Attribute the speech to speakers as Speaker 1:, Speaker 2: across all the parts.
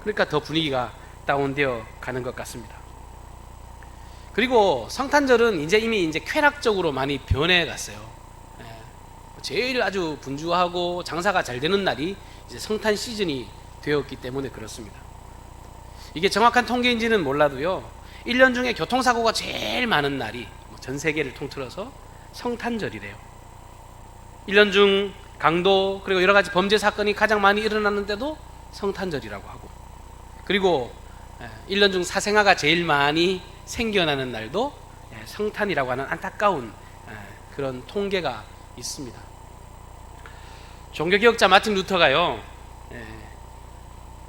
Speaker 1: 그러니까 더 분위기가 다운되어 가는 것 같습니다. 그리고 성탄절은 이미 쾌락적으로 많이 변해갔어요. 제일 아주 분주하고 장사가 잘 되는 날이 이제 성탄 시즌이 되었기 때문에 그렇습니다. 이게 정확한 통계인지는 몰라도요, 1년 중에 교통사고가 제일 많은 날이 전 세계를 통틀어서 성탄절이래요. 1년 중 강도 그리고 여러 가지 범죄 사건이 가장 많이 일어나는데도 성탄절이라고 하고, 그리고 1년 중 사생아가 제일 많이 생겨나는 날도 성탄이라고 하는 안타까운 그런 통계가 있습니다. 종교개혁자 마틴 루터가요,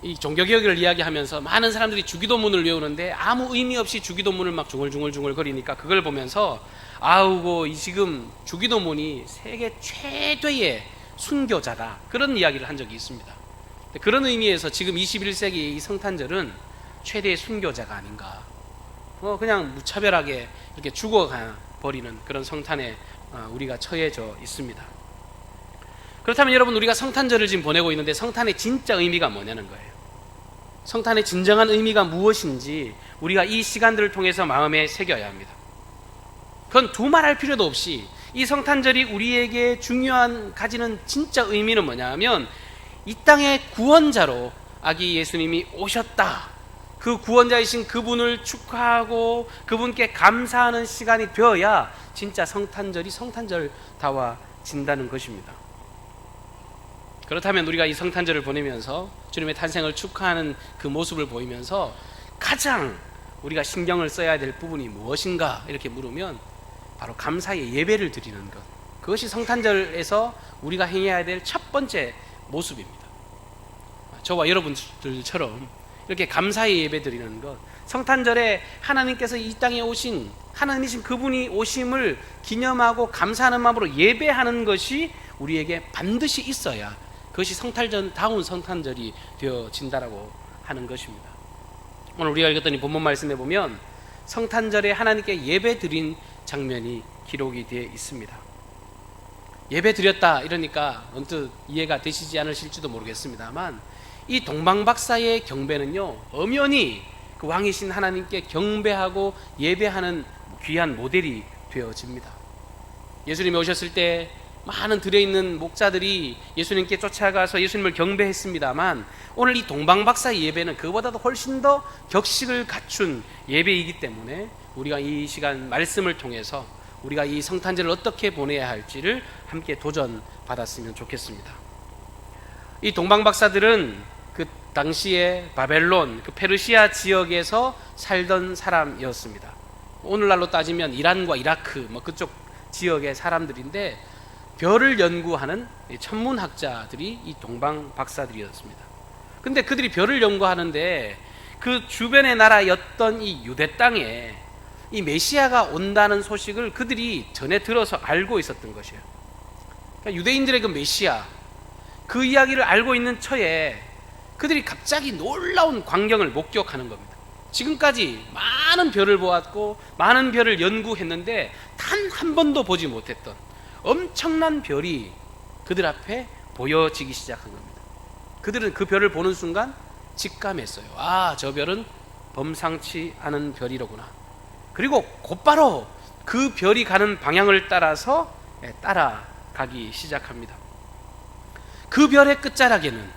Speaker 1: 이 종교개혁을 이야기하면서 많은 사람들이 주기도문을 외우는데 아무 의미 없이 주기도문을 막 중얼중얼 거리니까 그걸 보면서 아우고 지금 주기도문이 세계 최대의 순교자다, 그런 이야기를 한 적이 있습니다. 그런 의미에서 지금 21세기 이 성탄절은 최대의 순교자가 아닌가, 그냥 무차별하게 이렇게 죽어가 버리는 그런 성탄에 우리가 처해져 있습니다. 그렇다면 여러분, 우리가 성탄절을 지금 보내고 있는데 성탄의 진짜 의미가 뭐냐는 거예요. 성탄의 진정한 의미가 무엇인지 우리가 이 시간들을 통해서 마음에 새겨야 합니다. 그건 두말할 필요도 없이 이 성탄절이 우리에게 가지는 진짜 의미는 뭐냐 하면, 이 땅의 구원자로 아기 예수님이 오셨다, 그 구원자이신 그분을 축하하고 그분께 감사하는 시간이 되어야 진짜 성탄절이 성탄절다워진다는 것입니다. 그렇다면 우리가 이 성탄절을 보내면서 주님의 탄생을 축하하는 그 모습을 보이면서 가장 우리가 신경을 써야 될 부분이 무엇인가 이렇게 물으면 바로 감사의 예배를 드리는 것, 그것이 성탄절에서 우리가 행해야 될 첫 번째 모습입니다. 저와 여러분들처럼 이렇게 감사의 예배 드리는 것, 성탄절에 하나님께서 이 땅에 오신 하나님이신 그분이 오심을 기념하고 감사하는 마음으로 예배하는 것이 우리에게 반드시 있어야 그것이 성탄절다운 성탄절이 되어진다라고 하는 것입니다. 오늘 우리가 읽었던 이 본문 말씀에 보면 성탄절에 하나님께 예배 드린 장면이 기록이 되어 있습니다. 예배 드렸다 이러니까 언뜻 이해가 되시지 않으실지도 모르겠습니다만, 이 동방박사의 경배는요, 엄연히 그 왕이신 하나님께 경배하고 예배하는 귀한 모델이 되어집니다. 예수님이 오셨을 때 많은 들에 있는 목자들이 예수님께 쫓아가서 예수님을 경배했습니다만, 오늘 이 동방박사의 예배는 그보다도 훨씬 더 격식을 갖춘 예배이기 때문에 우리가 이 시간 말씀을 통해서 우리가 이 성탄절을 어떻게 보내야 할지를 함께 도전받았으면 좋겠습니다. 이 동방박사들은 그 당시에 바벨론, 그 페르시아 지역에서 살던 사람이었습니다. 오늘날로 따지면 이란과 이라크 그쪽 지역의 사람들인데, 별을 연구하는 천문학자들이 이 동방박사들이었습니다. 근데 그들이 별을 연구하는데 그 주변의 나라였던 이 유대 땅에 이 메시아가 온다는 소식을 그들이 전에 들어서 알고 있었던 것이에요. 그러니까 유대인들의 그 메시아, 그 이야기를 알고 있는 처에 그들이 갑자기 놀라운 광경을 목격하는 겁니다. 지금까지 많은 별을 보았고 많은 별을 연구했는데 단 한 번도 보지 못했던 엄청난 별이 그들 앞에 보여지기 시작한 겁니다. 그들은 그 별을 보는 순간 직감했어요. 아, 저 별은 범상치 않은 별이로구나. 그리고 곧바로 그 별이 가는 방향을 따라서 따라가기 시작합니다. 그 별의 끝자락에는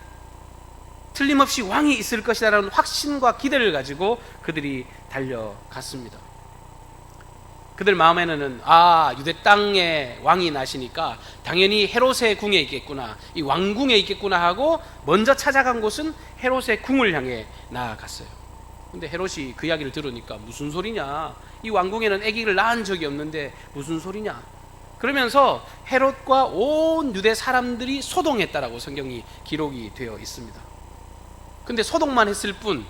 Speaker 1: 틀림없이 왕이 있을 것이라는 확신과 기대를 가지고 그들이 달려갔습니다. 그들 마음에는 유대 땅에 왕이 나시니까 당연히 헤롯의 궁에 있겠구나, 이 왕궁에 있겠구나 하고 먼저 찾아간 곳은 헤롯의 궁을 향해 나아갔어요. 근데 헤롯이 그 이야기를 들으니까 무슨 소리냐, 이 왕궁에는 아기를 낳은 적이 없는데 무슨 소리냐, 그러면서 헤롯과 온 유대 사람들이 소동했다라고 성경이 기록이 되어 있습니다. 근데 소동만 했을 뿐,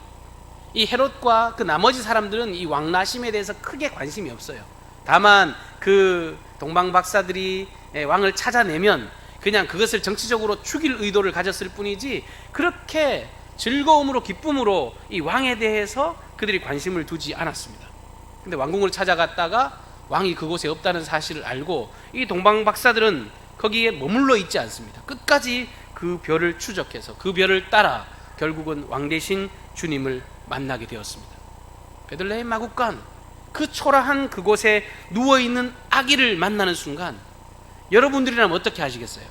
Speaker 1: 이 헤롯과 그 나머지 사람들은 이 왕나심에 대해서 크게 관심이 없어요. 다만 그 동방박사들이 왕을 찾아내면 그냥 그것을 정치적으로 죽일 의도를 가졌을 뿐이지, 그렇게 즐거움으로 기쁨으로 이 왕에 대해서 그들이 관심을 두지 않았습니다. 근데 왕궁을 찾아갔다가 왕이 그곳에 없다는 사실을 알고 이 동방박사들은 거기에 머물러 있지 않습니다. 끝까지 그 별을 추적해서 그 별을 따라 결국은 왕 대신 주님을 만나게 되었습니다. 베들레헴 마구간, 그 초라한 그곳에 누워있는 아기를 만나는 순간 여러분들이라면 어떻게 하시겠어요?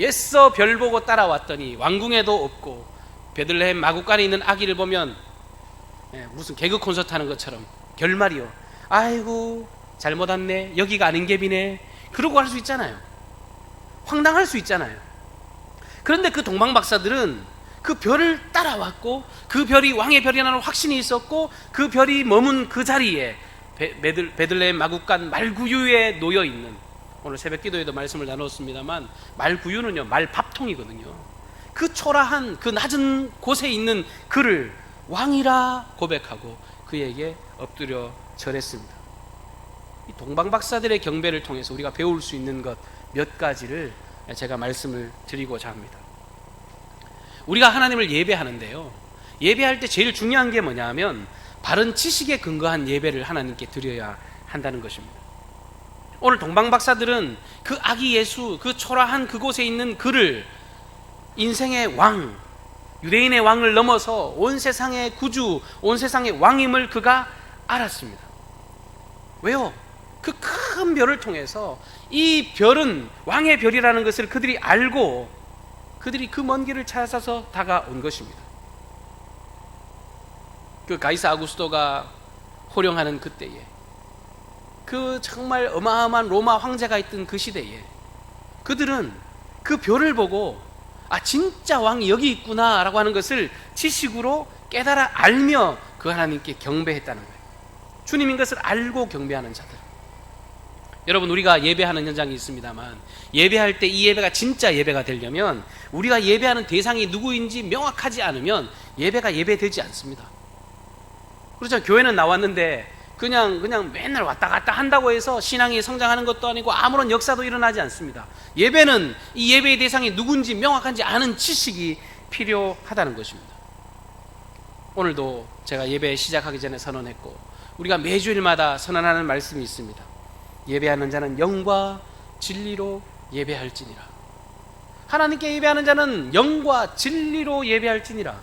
Speaker 1: 옛서 별 보고 따라왔더니 왕궁에도 없고 베들레헴 마구간에 있는 아기를 보면 무슨 개그 콘서트 하는 것처럼 결말이요, 아이고 잘못 왔네, 여기가 아닌 갭이네, 그러고 할 수 있잖아요. 황당할 수 있잖아요. 그런데 그 동방박사들은 그 별을 따라왔고 그 별이 왕의 별이라는 확신이 있었고 그 별이 머문 그 자리에 베들레헴 마구간 말구유에 놓여있는, 오늘 새벽 기도에도 말씀을 나눴습니다만 말구유는요 말밥통이거든요. 그 초라한 그 낮은 곳에 있는 그를 왕이라 고백하고 그에게 엎드려 절했습니다. 이 동방박사들의 경배를 통해서 우리가 배울 수 있는 것 몇 가지를 제가 말씀을 드리고자 합니다. 우리가 하나님을 예배하는데요, 예배할 때 제일 중요한 게 뭐냐 하면 바른 지식에 근거한 예배를 하나님께 드려야 한다는 것입니다. 오늘 동방박사들은 그 아기 예수, 그 초라한 그곳에 있는 그를 인생의 왕, 유대인의 왕을 넘어서 온 세상의 구주, 온 세상의 왕임을 그가 알았습니다. 왜요? 그 큰 별을 통해서 이 별은 왕의 별이라는 것을 그들이 알고 그들이 그 먼 길을 찾아서 다가온 것입니다. 그 가이사 아구스토가 호령하는 그때에, 그 정말 어마어마한 로마 황제가 있던 그 시대에 그들은 그 별을 보고 아 진짜 왕이 여기 있구나 라고 하는 것을 지식으로 깨달아 알며 그 하나님께 경배했다는 거예요. 주님인 것을 알고 경배하는 자들. 여러분, 우리가 예배하는 현장이 있습니다만 예배할 때 이 예배가 진짜 예배가 되려면 우리가 예배하는 대상이 누구인지 명확하지 않으면 예배가 예배되지 않습니다. 그렇죠. 교회는 나왔는데 그냥 맨날 왔다 갔다 한다고 해서 신앙이 성장하는 것도 아니고 아무런 역사도 일어나지 않습니다. 예배는 이 예배의 대상이 누군지 명확한지 아는 지식이 필요하다는 것입니다. 오늘도 제가 예배 시작하기 전에 선언했고 우리가 매주일마다 선언하는 말씀이 있습니다. 예배하는 자는 영과 진리로 예배할지니라. 하나님께 예배하는 자는 영과 진리로 예배할지니라.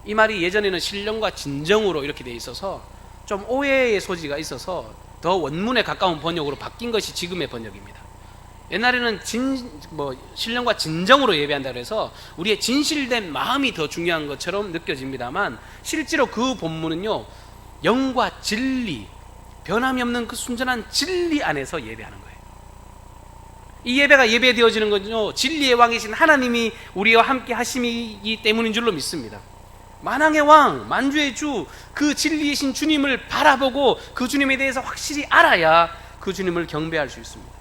Speaker 1: 이 말이 예전에는 신령과 진정으로 이렇게 돼 있어서 좀 오해의 소지가 있어서 더 원문에 가까운 번역으로 바뀐 것이 지금의 번역입니다. 옛날에는 신령과 진정으로 예배한다고 해서 우리의 진실된 마음이 더 중요한 것처럼 느껴집니다만 실제로 그 본문은요 영과 진리, 변함이 없는 그 순전한 진리 안에서 예배하는 거예요. 이 예배가 예배되어지는 건요 진리의 왕이신 하나님이 우리와 함께 하심이기 때문인 줄로 믿습니다. 만왕의 왕, 만주의 주, 그 진리이신 주님을 바라보고 그 주님에 대해서 확실히 알아야 그 주님을 경배할 수 있습니다.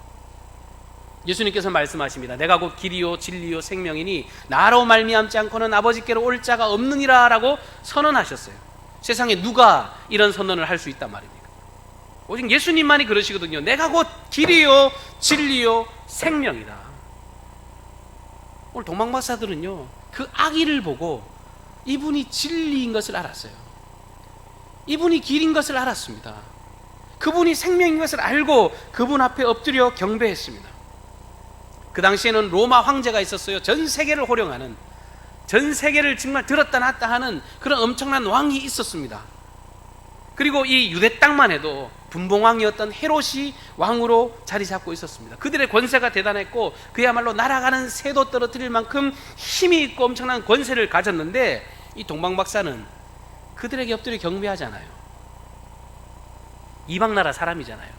Speaker 1: 예수님께서 말씀하십니다. 내가 곧 길이요 진리요 생명이니 나로 말미암지 않고는 아버지께로 올 자가 없느니라 라고 선언하셨어요. 세상에 누가 이런 선언을 할 수 있단 말입니까? 오직 예수님만이 그러시거든요. 내가 곧 길이요 진리요 생명이다. 오늘 동방박사들은요 그 아기를 보고 이분이 진리인 것을 알았어요. 이분이 길인 것을 알았습니다. 그분이 생명인 것을 알고 그분 앞에 엎드려 경배했습니다. 그 당시에는 로마 황제가 있었어요. 전 세계를 호령하는, 전 세계를 정말 들었다 놨다 하는 그런 엄청난 왕이 있었습니다. 그리고 이 유대 땅만 해도 분봉왕이었던 헤롯이 왕으로 자리 잡고 있었습니다. 그들의 권세가 대단했고 그야말로 날아가는 새도 떨어뜨릴 만큼 힘이 있고 엄청난 권세를 가졌는데 이 동방박사는 그들에게 엎드려 경배하잖아요. 이방나라 사람이잖아요.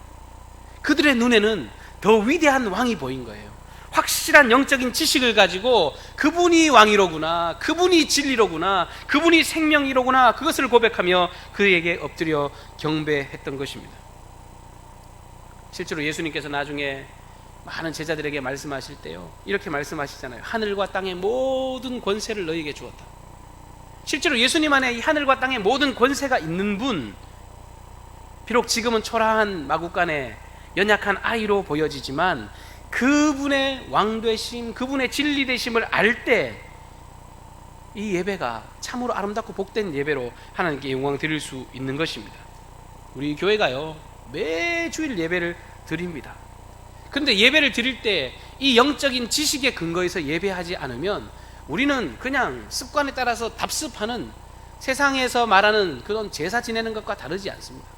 Speaker 1: 그들의 눈에는 더 위대한 왕이 보인 거예요. 확실한 영적인 지식을 가지고 그분이 왕이로구나, 그분이 진리로구나, 그분이 생명이로구나, 그것을 고백하며 그에게 엎드려 경배했던 것입니다. 실제로 예수님께서 나중에 많은 제자들에게 말씀하실 때요 이렇게 말씀하시잖아요. 하늘과 땅의 모든 권세를 너희에게 주었다. 실제로 예수님 안에 이 하늘과 땅의 모든 권세가 있는 분, 비록 지금은 초라한 마구간에 연약한 아이로 보여지지만 그분의 왕되심, 그분의 진리되심을 알 때 이 예배가 참으로 아름답고 복된 예배로 하나님께 영광 드릴 수 있는 것입니다. 우리 교회가요 매주일 예배를 드립니다. 그런데 예배를 드릴 때 이 영적인 지식에 근거해서 예배하지 않으면 우리는 그냥 습관에 따라서 답습하는, 세상에서 말하는 그런 제사 지내는 것과 다르지 않습니다.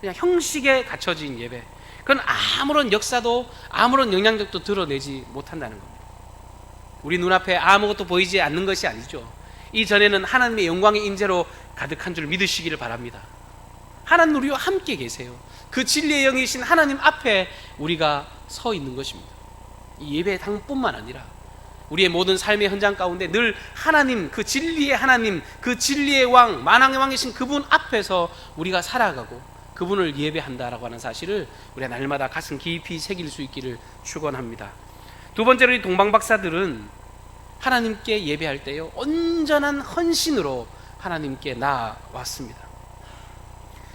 Speaker 1: 그냥 형식에 갖춰진 예배, 그건 아무런 역사도 아무런 영향력도 드러내지 못한다는 겁니다. 우리 눈앞에 아무것도 보이지 않는 것이 아니죠. 이전에는 하나님의 영광의 임재로 가득한 줄 믿으시기를 바랍니다. 하나님 우리와 함께 계세요. 그 진리의 영이신 하나님 앞에 우리가 서 있는 것입니다. 이 예배 당뿐만 아니라 우리의 모든 삶의 현장 가운데 늘 하나님, 그 진리의 하나님, 그 진리의 왕, 만왕의 왕이신 그분 앞에서 우리가 살아가고 그분을 예배한다라고 하는 사실을 우리가 날마다 가슴 깊이 새길 수 있기를 축원합니다. 두 번째로 이 동방박사들은 하나님께 예배할 때요, 온전한 헌신으로 하나님께 나아왔습니다.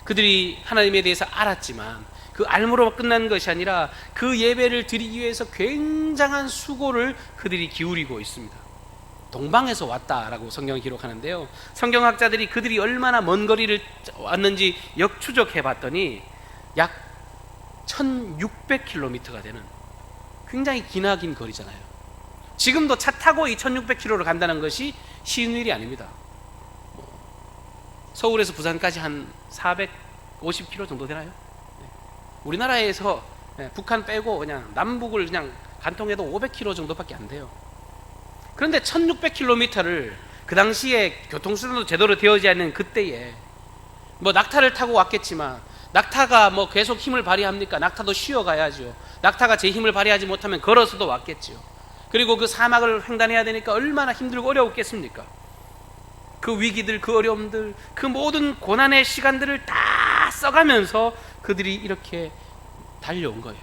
Speaker 1: 그들이 하나님에 대해서 알았지만 그 알므로 끝난 것이 아니라 그 예배를 드리기 위해서 굉장한 수고를 그들이 기울이고 있습니다. 동방에서 왔다라고 성경이 기록하는데요, 성경학자들이 그들이 얼마나 먼 거리를 왔는지 역추적해 봤더니 약 1600km가 되는 굉장히 기나긴 거리잖아요. 지금도 차 타고 이 1600km를 간다는 것이 쉬운 일이 아닙니다. 서울에서 부산까지 한 450km 정도 되나요? 우리나라에서 북한 빼고 그냥 남북을 그냥 간통해도 500km 정도밖에 안 돼요. 그런데 1600km를 그 당시에 교통수단도 제대로 되어지지 않는 그때에 뭐 낙타를 타고 왔겠지만, 낙타가 뭐 계속 힘을 발휘합니까? 낙타도 쉬어가야죠. 낙타가 제 힘을 발휘하지 못하면 걸어서도 왔겠죠. 그리고 그 사막을 횡단해야 되니까 얼마나 힘들고 어려웠겠습니까? 그 위기들, 그 어려움들, 그 모든 고난의 시간들을 다 써가면서 그들이 이렇게 달려온 거예요.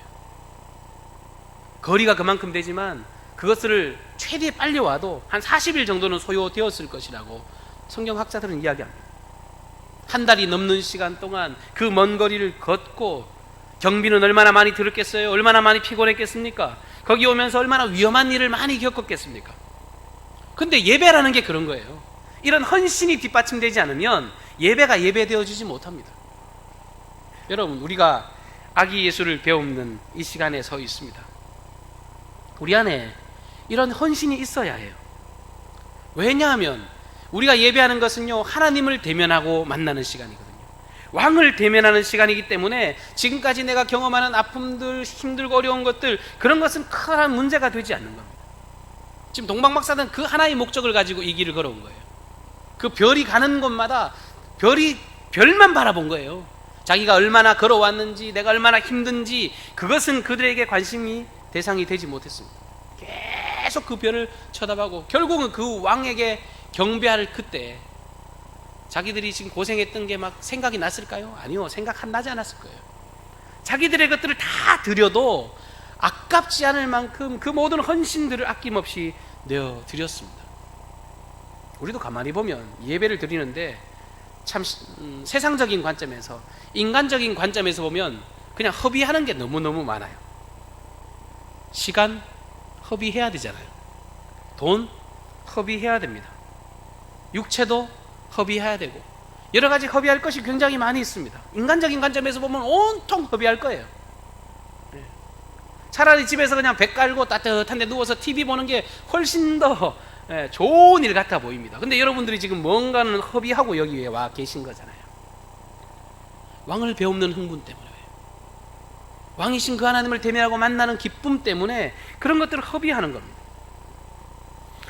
Speaker 1: 거리가 그만큼 되지만 그것을 최대 빨리 와도 한 40일 정도는 소요되었을 것이라고 성경학자들은 이야기합니다. 한 달이 넘는 시간 동안 그 먼 거리를 걷고, 경비는 얼마나 많이 들었겠어요? 얼마나 많이 피곤했겠습니까? 거기 오면서 얼마나 위험한 일을 많이 겪었겠습니까? 근데 예배라는 게 그런 거예요. 이런 헌신이 뒷받침되지 않으면 예배가 예배되어지지 못합니다. 여러분, 우리가 아기 예수를 배우는 이 시간에 서 있습니다. 우리 안에 이런 헌신이 있어야 해요. 왜냐하면 우리가 예배하는 것은요, 하나님을 대면하고 만나는 시간이거든요. 왕을 대면하는 시간이기 때문에 지금까지 내가 경험하는 아픔들, 힘들고 어려운 것들, 그런 것은 큰 문제가 되지 않는 겁니다. 지금 동방박사는 그 하나의 목적을 가지고 이 길을 걸어온 거예요. 그 별이 가는 곳마다 별만 바라본 거예요. 자기가 얼마나 걸어왔는지, 내가 얼마나 힘든지, 그것은 그들에게 관심이 대상이 되지 못했습니다. 계속 그 별을 쳐다보고 결국은 그 왕에게 경배할 그때 자기들이 지금 고생했던 게 막 생각이 났을까요? 아니요, 생각 안 나지 않았을 거예요. 자기들의 것들을 다 드려도 아깝지 않을 만큼 그 모든 헌신들을 아낌없이 내어드렸습니다. 우리도 가만히 보면 예배를 드리는데 참 세상적인 관점에서, 인간적인 관점에서 보면 그냥 허비하는 게 너무너무 많아요. 시간 허비해야 되잖아요. 돈 허비해야 됩니다. 육체도 허비해야 되고, 여러 가지 허비할 것이 굉장히 많이 있습니다. 인간적인 관점에서 보면 온통 허비할 거예요. 차라리 집에서 그냥 배 깔고 따뜻한 데 누워서 TV 보는 게 훨씬 더 좋은 일 같아 보입니다. 근데 여러분들이 지금 뭔가는 허비하고 여기에 와 계신 거잖아요. 왕을 배우는 흥분 때문에, 왕이신 그 하나님을 대면하고 만나는 기쁨 때문에 그런 것들을 허비하는 겁니다.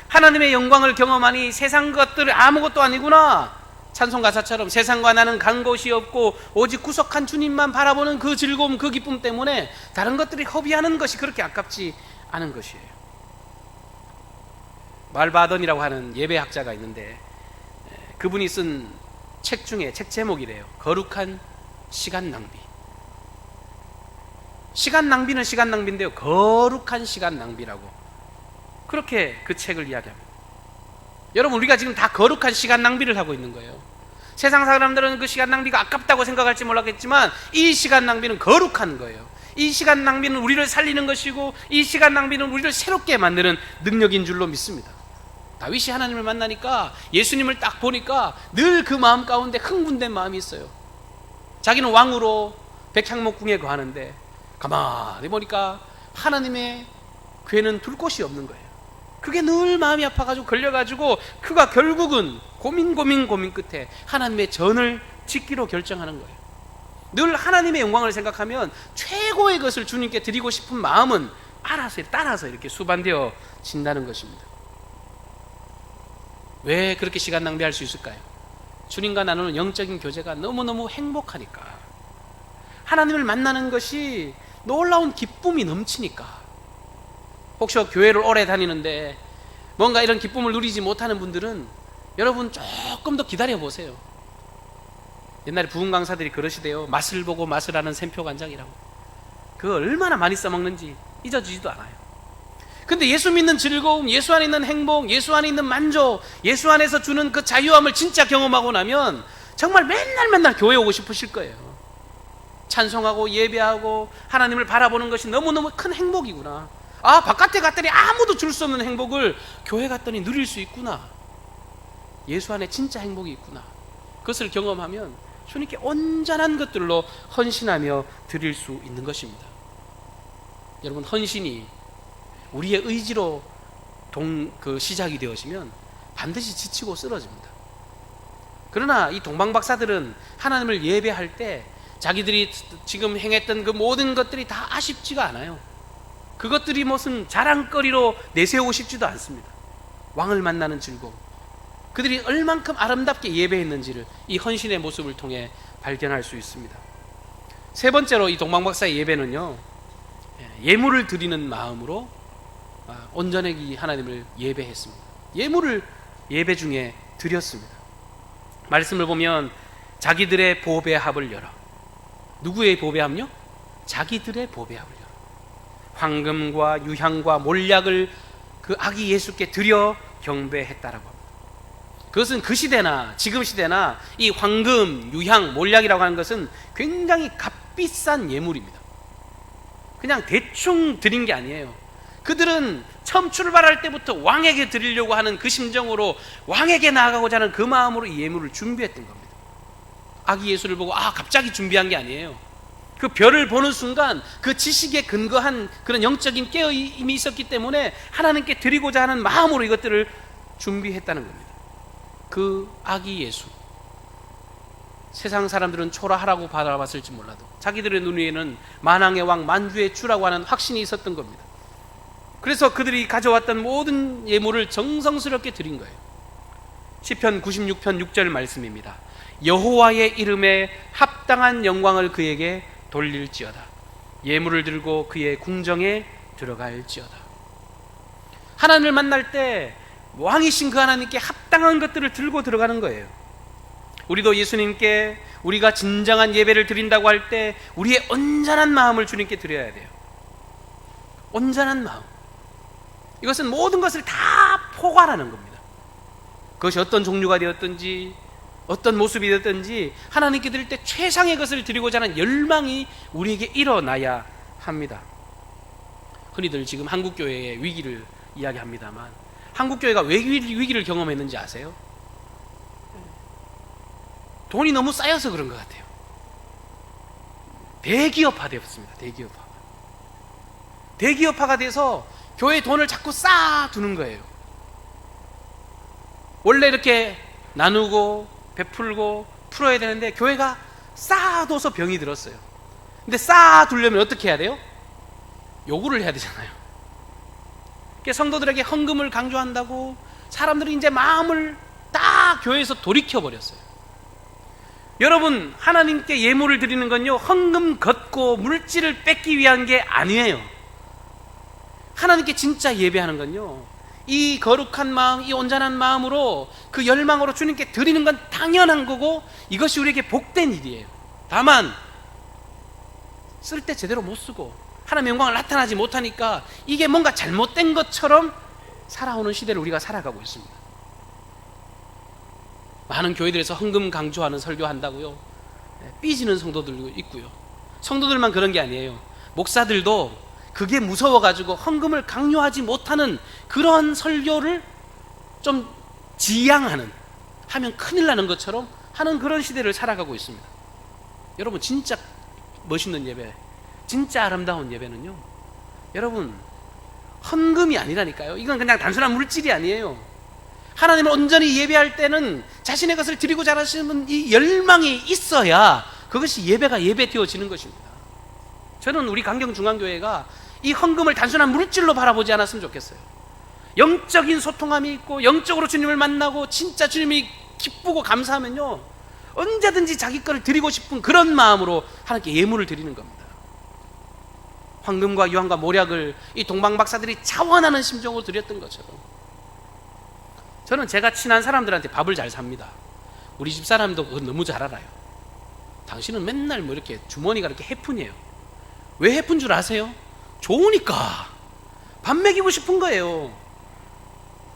Speaker 1: 하나님의 영광을 경험하니 세상 것들 아무것도 아니구나. 찬송가사처럼 세상과 나는 간 곳이 없고 오직 구속한 주님만 바라보는 그 즐거움, 그 기쁨 때문에 다른 것들이 허비하는 것이 그렇게 아깝지 않은 것이에요. 말바던이라고 하는 예배학자가 있는데, 그분이 쓴 책 중에 책 제목이래요. 거룩한 시간 낭비. 시간 낭비는 시간 낭비인데요, 거룩한 시간 낭비라고 그렇게 그 책을 이야기합니다. 여러분, 우리가 지금 다 거룩한 시간 낭비를 하고 있는 거예요. 세상 사람들은 그 시간 낭비가 아깝다고 생각할지 몰랐겠지만 이 시간 낭비는 거룩한 거예요. 이 시간 낭비는 우리를 살리는 것이고, 이 시간 낭비는 우리를 새롭게 만드는 능력인 줄로 믿습니다. 다윗이 하나님을 만나니까, 예수님을 딱 보니까 늘 그 마음 가운데 흥분된 마음이 있어요. 자기는 왕으로 백향목궁에 거하는데 가만히 보니까 하나님의 궤는 둘 곳이 없는 거예요. 그게 늘 마음이 아파가지고 걸려가지고 그가 결국은 고민 끝에 하나님의 전을 짓기로 결정하는 거예요. 늘 하나님의 영광을 생각하면 최고의 것을 주님께 드리고 싶은 마음은 알아서 따라서 이렇게 수반되어 진다는 것입니다. 왜 그렇게 시간 낭비할 수 있을까요? 주님과 나누는 영적인 교제가 너무너무 행복하니까, 하나님을 만나는 것이 놀라운 기쁨이 넘치니까. 혹시 교회를 오래 다니는데 뭔가 이런 기쁨을 누리지 못하는 분들은 여러분 조금 더 기다려 보세요. 옛날에 부흥 강사들이 그러시대요. 맛을 보고 맛을 아는 샘표 간장이라고. 그거 얼마나 많이 써먹는지 잊어지지도 않아요. 근데 예수 믿는 즐거움, 예수 안에 있는 행복, 예수 안에 있는 만족, 예수 안에서 주는 그 자유함을 진짜 경험하고 나면 정말 맨날 교회 오고 싶으실 거예요. 찬송하고 예배하고 하나님을 바라보는 것이 너무너무 큰 행복이구나. 아, 바깥에 갔더니 아무도 줄 수 없는 행복을 교회 갔더니 누릴 수 있구나. 예수 안에 진짜 행복이 있구나. 그것을 경험하면 주님께 온전한 것들로 헌신하며 드릴 수 있는 것입니다. 여러분, 헌신이 우리의 의지로 시작이 되어지면 반드시 지치고 쓰러집니다. 그러나 이 동방박사들은 하나님을 예배할 때 자기들이 지금 행했던 그 모든 것들이 다 아쉽지가 않아요. 그것들이 무슨 자랑거리로 내세우고 싶지도 않습니다. 왕을 만나는 즐거움, 그들이 얼만큼 아름답게 예배했는지를 이 헌신의 모습을 통해 발견할 수 있습니다. 세 번째로 이 동방박사의 예배는요, 예물을 드리는 마음으로 온전하게 하나님을 예배했습니다. 예물을 예배 중에 드렸습니다. 말씀을 보면 자기들의 보배합을 열어. 누구의 보배합요? 자기들의 보배합을 열어. 황금과 유향과 몰약을 그 아기 예수께 드려 경배했다라고 합니다. 그것은 그 시대나 지금 시대나 이 황금, 유향, 몰약이라고 하는 것은 굉장히 값비싼 예물입니다. 그냥 대충 드린 게 아니에요. 그들은 처음 출발할 때부터 왕에게 드리려고 하는 그 심정으로, 왕에게 나아가고자 하는 그 마음으로 이 예물을 준비했던 겁니다. 아기 예수를 보고 갑자기 준비한 게 아니에요. 그 별을 보는 순간 그 지식에 근거한 그런 영적인 깨어임이 있었기 때문에 하나님께 드리고자 하는 마음으로 이것들을 준비했다는 겁니다. 그 아기 예수, 세상 사람들은 초라하라고 바라봤을지 몰라도 자기들의 눈 위에는 만왕의 왕, 만주의 주라고 하는 확신이 있었던 겁니다. 그래서 그들이 가져왔던 모든 예물을 정성스럽게 드린 거예요. 시편 96편 6절 말씀입니다. 여호와의 이름에 합당한 영광을 그에게 돌릴지어다. 예물을 들고 그의 궁정에 들어갈지어다. 하나님을 만날 때 왕이신 그 하나님께 합당한 것들을 들고 들어가는 거예요. 우리도 예수님께 우리가 진정한 예배를 드린다고 할 때 우리의 온전한 마음을 주님께 드려야 돼요. 온전한 마음. 이것은 모든 것을 다 포괄하는 겁니다. 그것이 어떤 종류가 되었든지 어떤 모습이 되었든지 하나님께 드릴 때 최상의 것을 드리고자 하는 열망이 우리에게 일어나야 합니다. 흔히들 지금 한국교회의 위기를 이야기합니다만, 한국교회가 왜 위기를 경험했는지 아세요? 돈이 너무 쌓여서 그런 것 같아요. 대기업화 되었습니다. 대기업화가 돼서 교회 돈을 자꾸 쌓아두는 거예요. 원래 이렇게 나누고 베풀고 풀어야 되는데 교회가 쌓아둬서 병이 들었어요. 근데 쌓아두려면 어떻게 해야 돼요? 요구를 해야 되잖아요. 그러니까 성도들에게 헌금을 강조한다고 사람들이 이제 마음을 딱 교회에서 돌이켜버렸어요. 여러분, 하나님께 예물을 드리는 건요, 헌금 걷고 물질을 뺏기 위한 게 아니에요. 하나님께 진짜 예배하는 건요, 이 거룩한 마음, 이 온전한 마음으로 그 열망으로 주님께 드리는 건 당연한 거고 이것이 우리에게 복된 일이에요. 다만 쓸 때 제대로 못 쓰고 하나님의 영광을 나타나지 못하니까 이게 뭔가 잘못된 것처럼 살아오는 시대를 우리가 살아가고 있습니다. 많은 교회들에서 헌금 강조하는 설교한다고요, 삐지는 성도들도 있고요. 성도들만 그런 게 아니에요. 목사들도 그게 무서워가지고 헌금을 강요하지 못하는 그런 설교를 좀 지양하는, 하면 큰일 나는 것처럼 하는 그런 시대를 살아가고 있습니다. 여러분, 진짜 멋있는 예배, 진짜 아름다운 예배는요, 여러분 헌금이 아니라니까요. 이건 그냥 단순한 물질이 아니에요. 하나님을 온전히 예배할 때는 자신의 것을 드리고자 하시는 이 열망이 있어야 그것이 예배가 예배되어지는 것입니다. 저는 우리 강경중앙교회가 이 헌금을 단순한 물질로 바라보지 않았으면 좋겠어요. 영적인 소통함이 있고 영적으로 주님을 만나고 진짜 주님이 기쁘고 감사하면요, 언제든지 자기 거를 드리고 싶은 그런 마음으로 하나님께 예물을 드리는 겁니다. 황금과 유황과 모략을 이 동방박사들이 자원하는 심정으로 드렸던 것처럼, 저는 제가 친한 사람들한테 밥을 잘 삽니다. 우리 집 사람도 그건 너무 잘 알아요. 당신은 맨날 뭐 이렇게 주머니가 이렇게 해푼이에요. 왜 해푼 줄 아세요? 좋으니까. 밥 먹이고 싶은 거예요.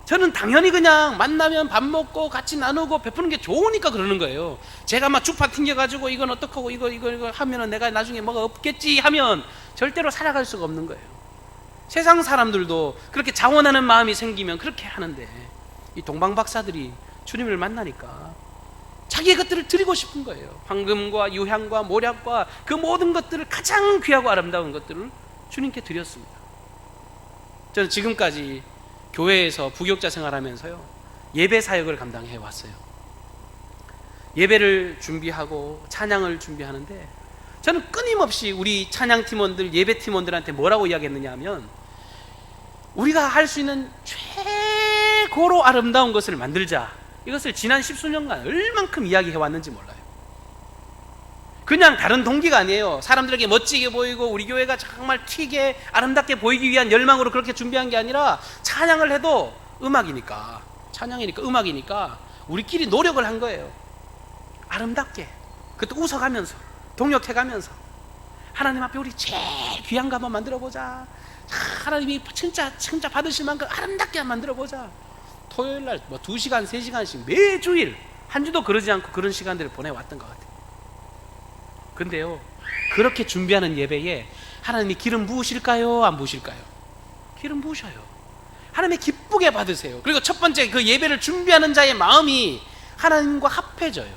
Speaker 1: 저는 당연히 그냥 만나면 밥 먹고 같이 나누고 베푸는 게 좋으니까 그러는 거예요. 제가 막 주파 튕겨가지고 이건 어떡하고 이거 하면은 내가 나중에 뭐가 없겠지 하면 절대로 살아갈 수가 없는 거예요. 세상 사람들도 그렇게 자원하는 마음이 생기면 그렇게 하는데, 이 동방박사들이 주님을 만나니까 자기의 것들을 드리고 싶은 거예요. 황금과 유향과 모략과 그 모든 것들을, 가장 귀하고 아름다운 것들을 주님께 드렸습니다. 저는 지금까지 교회에서 부교육자 생활하면서요, 예배 사역을 감당해 왔어요. 예배를 준비하고 찬양을 준비하는데, 저는 끊임없이 우리 찬양팀원들, 예배팀원들한테 뭐라고 이야기했느냐 하면, 우리가 할 수 있는 최고로 아름다운 것을 만들자. 이것을 지난 10수년간 얼만큼 이야기해 왔는지 몰라요. 그냥 다른 동기가 아니에요. 사람들에게 멋지게 보이고 우리 교회가 정말 튀게 아름답게 보이기 위한 열망으로 그렇게 준비한 게 아니라, 찬양을 해도 음악이니까, 찬양이니까 음악이니까 우리끼리 노력을 한 거예요. 아름답게, 그것도 웃어가면서 동역해가면서 하나님 앞에 우리 제일 귀한 거 한번 만들어보자. 하나님이 진짜 받으실 만큼 아름답게 한번 만들어보자. 토요일날 뭐 2시간 3시간씩 매주일, 한 주도 그러지 않고 그런 시간들을 보내왔던 것 같아요. 근데요, 그렇게 준비하는 예배에 하나님이 기름 부으실까요? 안 부으실까요? 기름 부으셔요. 하나님이 기쁘게 받으세요. 그리고 첫 번째, 그 예배를 준비하는 자의 마음이 하나님과 합해져요.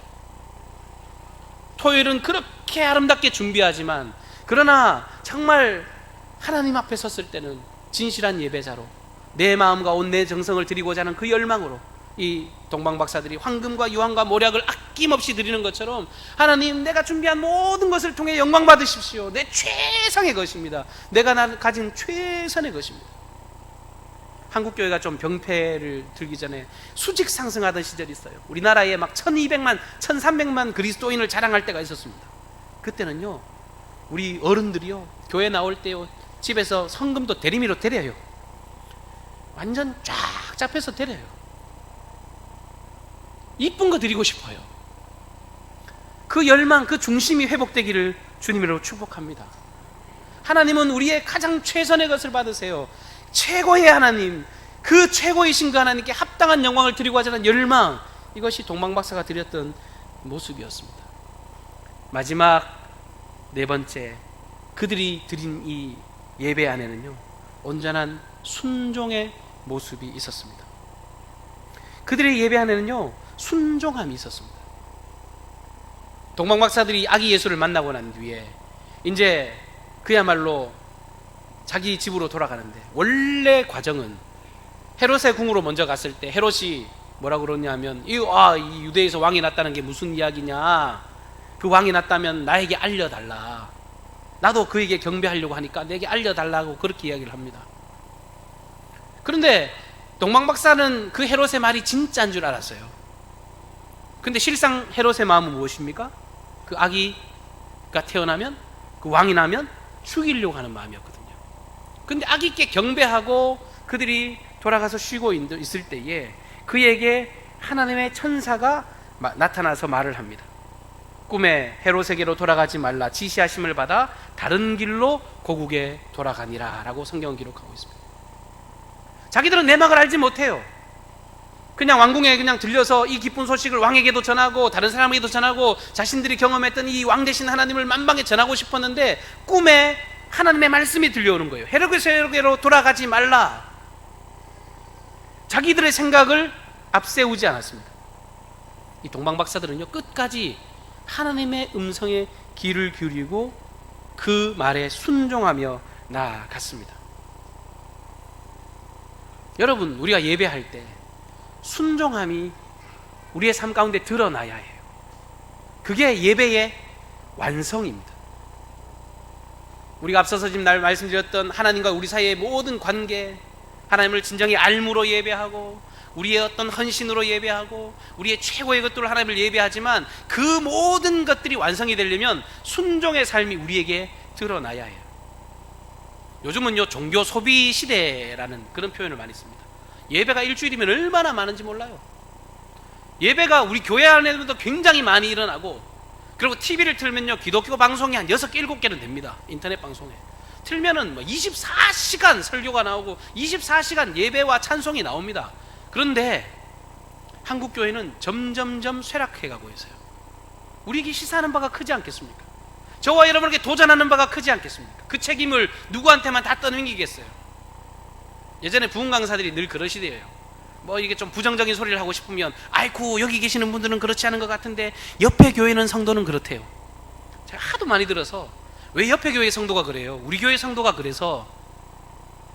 Speaker 1: 토요일은 그렇게 아름답게 준비하지만, 그러나 정말 하나님 앞에 섰을 때는 진실한 예배자로 내 마음과 온 내 정성을 드리고자 하는 그 열망으로, 이 동방박사들이 황금과 유황과 모략을 아낌없이 드리는 것처럼, 하나님, 내가 준비한 모든 것을 통해 영광 받으십시오. 내 최상의 것입니다. 내가 가진 최선의 것입니다. 한국교회가 좀 병폐를 들기 전에 수직 상승하던 시절이 있어요. 우리나라에 막 1200만, 1300만 그리스도인을 자랑할 때가 있었습니다. 그때는요, 우리 어른들이요, 교회 나올 때요, 집에서 성금도 대리미로 데려요. 완전 쫙 잡혀서 데려요. 이쁜 거 드리고 싶어요. 그 열망, 그 중심이 회복되기를 주님으로 축복합니다. 하나님은 우리의 가장 최선의 것을 받으세요. 최고의 하나님, 그 최고이신 그 하나님께 합당한 영광을 드리고자 하는 열망, 이것이 동방박사가 드렸던 모습이었습니다. 마지막 네 번째, 그들이 드린 이 예배 안에는요, 온전한 순종의 모습이 있었습니다. 그들의 예배 안에는요, 순종함이 있었습니다. 동방박사들이 아기 예수를 만나고 난 뒤에 이제 그야말로 자기 집으로 돌아가는데, 원래 과정은 헤롯의 궁으로 먼저 갔을 때 헤롯이 뭐라고 그러냐면, 이 유대에서 왕이 났다는 게 무슨 이야기냐, 그 왕이 났다면 나에게 알려달라, 나도 그에게 경배하려고 하니까 내게 알려달라고 그렇게 이야기를 합니다. 그런데 동방박사는 그 헤롯의 말이 진짜인 줄 알았어요. 근데 실상 헤롯의 마음은 무엇입니까? 그 아기가 태어나면, 그 왕이 나면 죽이려고 하는 마음이었거든요. 근데 아기께 경배하고 그들이 돌아가서 쉬고 있을 때에 그에게 하나님의 천사가 나타나서 말을 합니다. 꿈에 헤롯에게로 돌아가지 말라, 지시하심을 받아 다른 길로 고국에 돌아가니라 라고 성경은 기록하고 있습니다. 자기들은 내막을 알지 못해요. 그냥 왕궁에 그냥 들려서 이 기쁜 소식을 왕에게도 전하고 다른 사람에게도 전하고 자신들이 경험했던 이 왕 되신 하나님을 만방에 전하고 싶었는데, 꿈에 하나님의 말씀이 들려오는 거예요. 헤롯에게로 돌아가지 말라. 자기들의 생각을 앞세우지 않았습니다. 이 동방박사들은요, 끝까지 하나님의 음성에 귀를 기울이고 그 말에 순종하며 나아갔습니다. 여러분, 우리가 예배할 때 순종함이 우리의 삶 가운데 드러나야 해요. 그게 예배의 완성입니다. 우리가 앞서서 지금 날 말씀드렸던 하나님과 우리 사이의 모든 관계, 하나님을 진정히 알므로 예배하고 우리의 어떤 헌신으로 예배하고 우리의 최고의 것들로 하나님을 예배하지만 그 모든 것들이 완성이 되려면 순종의 삶이 우리에게 드러나야 해요. 요즘은요, 종교 소비 시대라는 그런 표현을 많이 씁니다. 예배가 일주일이면 얼마나 많은지 몰라요. 예배가 우리 교회 안에도 굉장히 많이 일어나고, 그리고 TV를 틀면요, 기독교 방송이 한 6개, 7개는 됩니다. 인터넷 방송에 틀면은 뭐 24시간 설교가 나오고 24시간 예배와 찬송이 나옵니다. 그런데 한국 교회는 점점점 쇠락해가고 있어요. 우리에게 시사하는 바가 크지 않겠습니까? 저와 여러분에게 도전하는 바가 크지 않겠습니까? 그 책임을 누구한테만 다 떠넘기겠어요? 예전에 부흥 강사들이 늘 그러시대요. 뭐 이게 좀 부정적인 소리를 하고 싶으면, 아이고 여기 계시는 분들은 그렇지 않은 것 같은데 옆에 교회는 성도는 그렇대요. 제가 하도 많이 들어서, 왜 옆에 교회 성도가 그래요? 우리 교회 성도가 그래서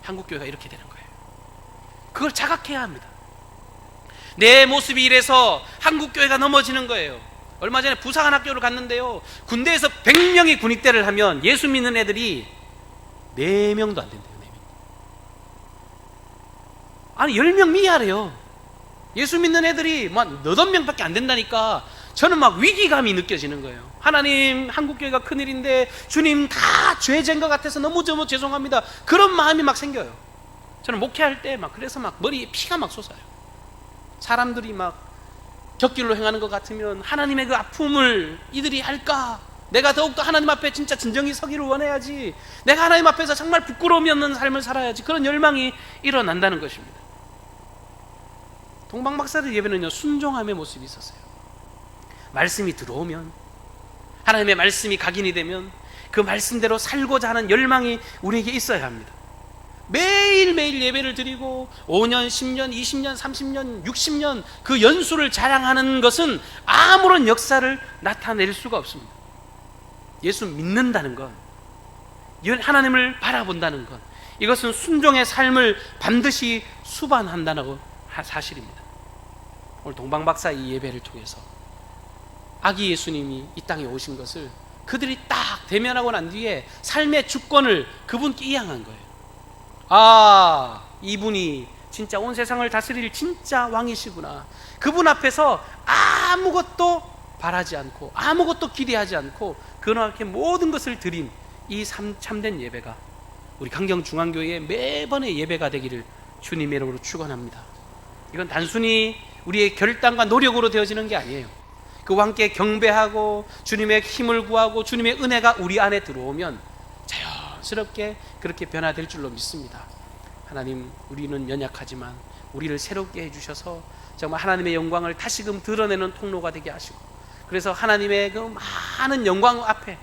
Speaker 1: 한국 교회가 이렇게 되는 거예요. 그걸 자각해야 합니다. 내 모습이 이래서 한국 교회가 넘어지는 거예요. 얼마 전에 부사관 학교를 갔는데요, 군대에서 100명이 군입대를 하면 예수 믿는 애들이 4명도 안 된대요. 4명. 아니 10명 미하래요. 예수 믿는 애들이 막 8명밖에 안 된다니까 저는 막 위기감이 느껴지는 거예요. 하나님, 한국교회가 큰일인데 주님 다 죄진 것 같아서 너무 죄송합니다. 그런 마음이 막 생겨요. 저는 목회할 때 막 그래서 막 머리에 피가 막 솟아요. 사람들이 막 곁길로 행하는 것 같으면 하나님의 그 아픔을 이들이 할까? 내가 더욱더 하나님 앞에 진짜 진정히 서기를 원해야지. 내가 하나님 앞에서 정말 부끄러움이 없는 삶을 살아야지. 그런 열망이 일어난다는 것입니다. 동방박사들 예배는요, 순종함의 모습이 있었어요. 말씀이 들어오면, 하나님의 말씀이 각인이 되면 그 말씀대로 살고자 하는 열망이 우리에게 있어야 합니다. 매일매일 예배를 드리고 5년, 10년, 20년, 30년, 60년 그 연수를 자랑하는 것은 아무런 역사를 나타낼 수가 없습니다. 예수 믿는다는 것, 하나님을 바라본다는 것, 이것은 순종의 삶을 반드시 수반한다는 사실입니다. 오늘 동방박사 이 예배를 통해서 아기 예수님이 이 땅에 오신 것을 그들이 딱 대면하고 난 뒤에 삶의 주권을 그분께 이양한 거예요. 아, 이분이 진짜 온 세상을 다스릴 진짜 왕이시구나. 그분 앞에서 아무것도 바라지 않고 아무것도 기대하지 않고 그분께 모든 것을 드린 이 참된 예배가 우리 강경중앙교회의 매번의 예배가 되기를 주님의 이름으로 축원합니다. 이건 단순히 우리의 결단과 노력으로 되어지는 게 아니에요. 그와 함께 경배하고 주님의 힘을 구하고 주님의 은혜가 우리 안에 들어오면 자연스럽게 그렇게 변화될 줄로 믿습니다. 하나님, 우리는 연약하지만 우리를 새롭게 해주셔서 정말 하나님의 영광을 다시금 드러내는 통로가 되게 하시고, 그래서 하나님의 그 많은 영광 앞에,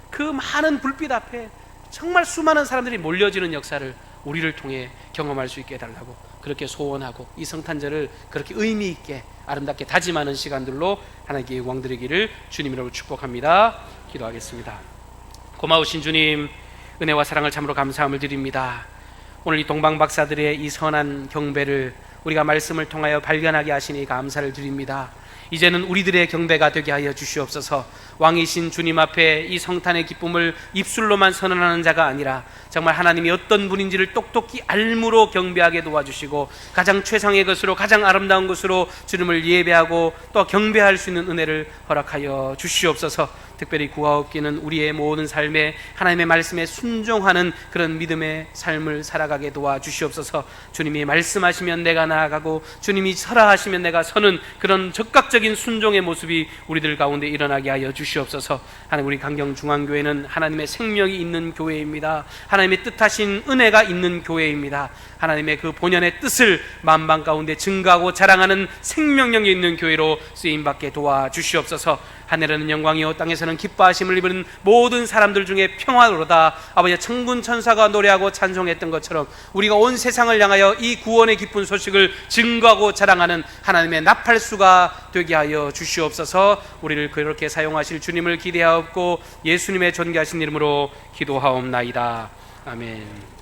Speaker 1: 그 많은 불빛 앞에 정말 수많은 사람들이 몰려지는 역사를 우리를 통해 경험할 수 있게 해달라고 그렇게 소원하고, 이 성탄절을 그렇게 의미 있게 아름답게 다짐하는 시간들로 하나님께 영광 드리기를 주님 이름으로 축복합니다. 기도하겠습니다. 고마우신 주님, 은혜와 사랑을 참으로 감사함을 드립니다. 오늘 이 동방박사들의 이 선한 경배를 우리가 말씀을 통하여 발견하게 하시니 감사를 드립니다. 이제는 우리들의 경배가 되게 하여 주시옵소서. 왕이신 주님 앞에 이 성탄의 기쁨을 입술로만 선언하는 자가 아니라 정말 하나님이 어떤 분인지를 똑똑히 알므로 경배하게 도와주시고, 가장 최상의 것으로 가장 아름다운 것으로 주님을 예배하고 또 경배할 수 있는 은혜를 허락하여 주시옵소서. 특별히 구하옵기는 우리의 모든 삶에 하나님의 말씀에 순종하는 그런 믿음의 삶을 살아가게 도와주시옵소서. 주님이 말씀하시면 내가 나아가고 주님이 서라 하시면 내가 서는 그런 적극적인 순종의 모습이 우리들 가운데 일어나게 하여 주시옵소서. 하나님, 우리 강경중앙교회는 하나님의 생명이 있는 교회입니다. 하나님의 뜻하신 은혜가 있는 교회입니다. 하나님의 그 본연의 뜻을 만방 가운데 증거하고 자랑하는 생명력이 있는 교회로 쓰임받게 도와주시옵소서. 하늘에는 영광이요 땅에서는 기뻐하심을 입은 모든 사람들 중에 평화로다. 아버지, 천군 천사가 노래하고 찬송했던 것처럼 우리가 온 세상을 향하여 이 구원의 기쁜 소식을 증거하고 자랑하는 하나님의 나팔수가 되게 하여 주시옵소서. 우리를 그렇게 사용하실 주님을 기대하옵고 예수님의 존귀하신 이름으로 기도하옵나이다. 아멘.